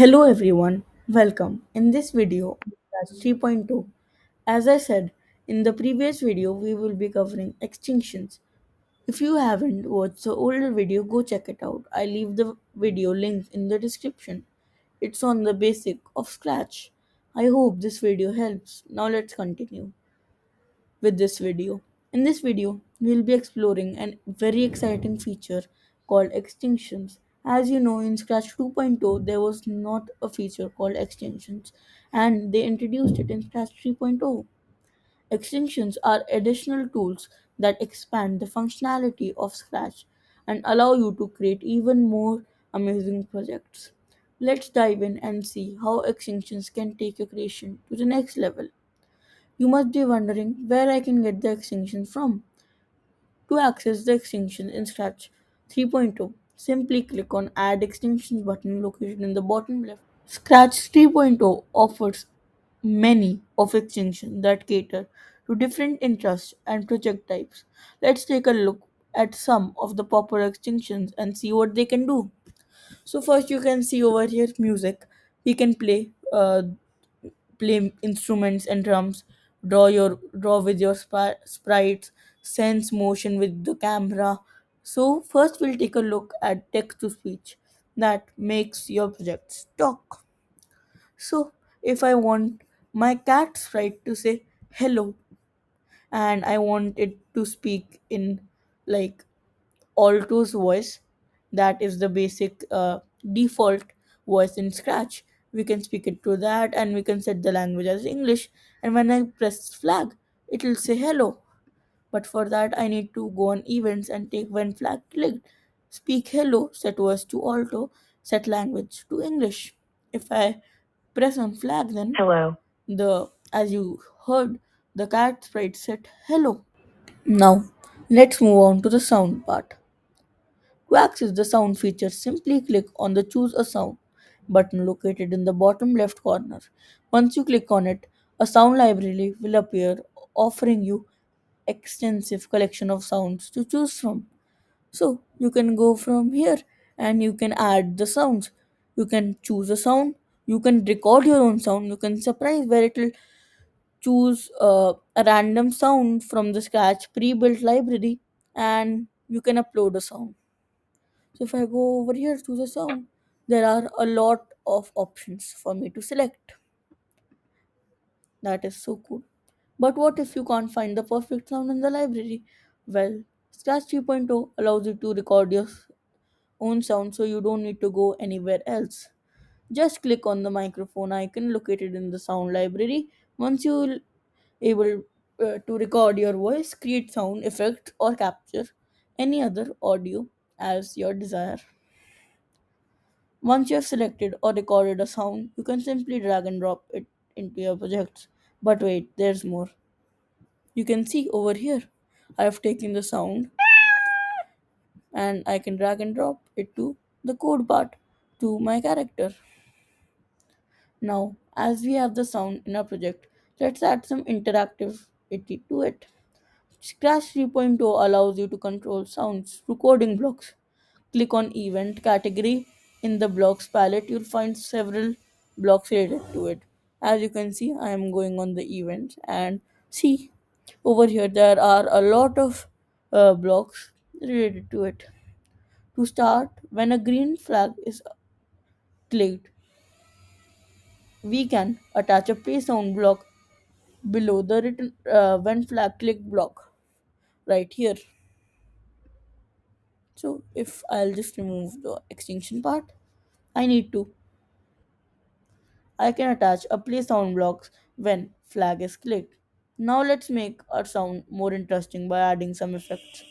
Hello everyone, welcome. In this video, that's 3.2. As I said in the previous video, we will be covering extinctions. If you haven't watched the older video, go check it out. I leave the video link in the description. It's on the basic of Scratch. I hope this video helps. Now let's continue with this video. In this video, we'll be exploring a very exciting feature called extinctions. As you know, in Scratch 2.0, there was not a feature called extinctions, and they introduced it in Scratch 3.0. Extinctions are additional tools that expand the functionality of Scratch and allow you to create even more amazing projects. Let's dive in and see how extinctions can take your creation to the next level. You must be wondering where I can get the extension from. To access the extension in Scratch 3.0, simply click on Add Extensions button located in the bottom left. Scratch 3.0 offers many of extensions that cater to different interests and project types. Let's take a look at some of the popular extensions and see what they can do. So first you can see over here music. We can play instruments and drums, draw with your sprites, sense motion with the camera. So first we'll take a look at text to speech that makes your projects talk. So if I want my cat sprite to say hello and I want it to speak in like Alto's voice, that is the basic default voice in Scratch. We can speak it to that and we can set the language as English. And when I press flag, it will say hello. But for that, I need to go on events and take when flag clicked. Speak hello, set voice to Alto, set language to English. If I press on flag, then Hello. the as you heard, the cat sprite said hello. Now, let's move on to the sound part. To access the sound feature, simply click on the Choose a Sound button located in the bottom left corner. Once you click on it, a sound library will appear offering you extensive collection of sounds to choose from. So you can go from here and you can add the sounds. You can choose a sound, you can record your own sound, you can surprise where it will choose a random sound from the Scratch pre-built library and you can upload a sound. So if I go over here to the sound, there are a lot of options for me to select. That is so cool. But what if you can't find the perfect sound in the library? Well, Scratch 3.0 allows you to record your own sound so you don't need to go anywhere else. Just click on the microphone icon located in the sound library. Once you're able to record your voice, create sound effects, or capture any other audio as your desire. Once you have selected or recorded a sound, you can simply drag and drop it into your projects. But wait, there's more. You can see over here, I have taken the sound and I can drag and drop it to the code part to my character. Now, as we have the sound in our project, let's add some interactivity to it. Scratch 3.0 allows you to control sounds through coding blocks. Click on event category. In the blocks palette, you'll find several blocks related to it. As you can see, I am going on the event and see over here there are a lot of blocks related to it. To start, when a green flag is clicked, we can attach a play sound block below the written when flag click block right here. So if I'll just remove the extinction part, I need to I can attach a play sound blocks when flag is clicked. Now let's make our sound more interesting by adding some effects.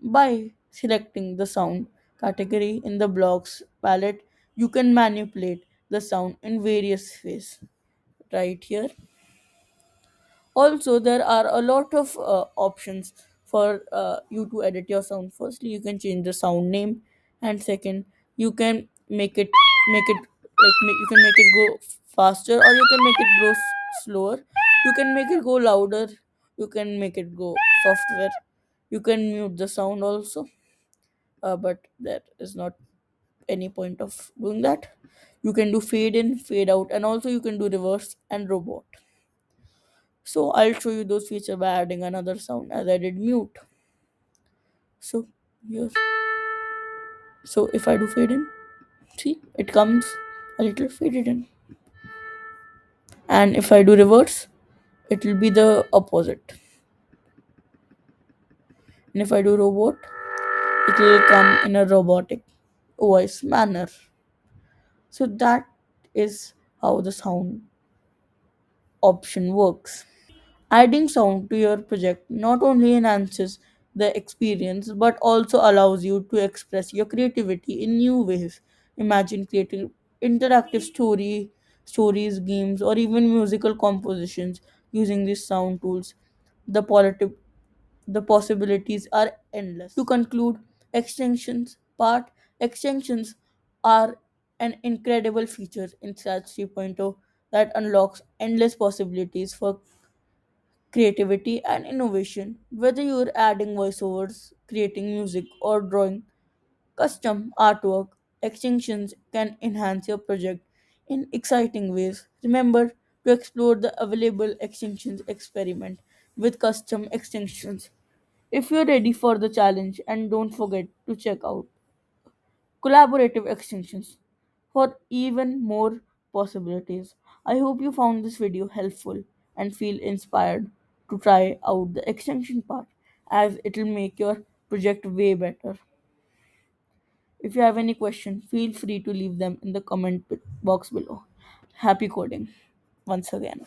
By selecting the sound category in the blocks palette, you can manipulate the sound in various ways. Right here, also there are a lot of options for you to edit your sound. Firstly, you can change the sound name, and second, you can make it you can make it go faster or you can make it go slower. You can make it go louder, you can make it go software, you can mute the sound also, but that is not any point of doing that. You can do fade in, fade out, and also you can do reverse and robot. So I'll show you those features by adding another sound as I did mute. So here, so if I do fade in, see it comes a little faded in, and if I do reverse, it will be the opposite. And if I do robot, it will come in a robotic voice manner. So that is how the sound option works. Adding sound to your project not only enhances the experience but also allows you to express your creativity in new ways. Imagine creating interactive stories, games, or even musical compositions using these sound tools. The politi- the possibilities are endless. To conclude, extensions part extensions are an incredible feature in Scratch 3.0 that unlocks endless possibilities for creativity and innovation. Whether you're adding voiceovers, creating music, or drawing custom artwork, extensions can enhance your project in exciting ways. Remember to explore the available extensions experiment with custom extensions. If you're ready for the challenge, and don't forget to check out collaborative extensions for even more possibilities. I hope you found this video helpful and feel inspired to try out the extension part as it will make your project way better. If you have any question, feel free to leave them in the box below. Happy coding once again.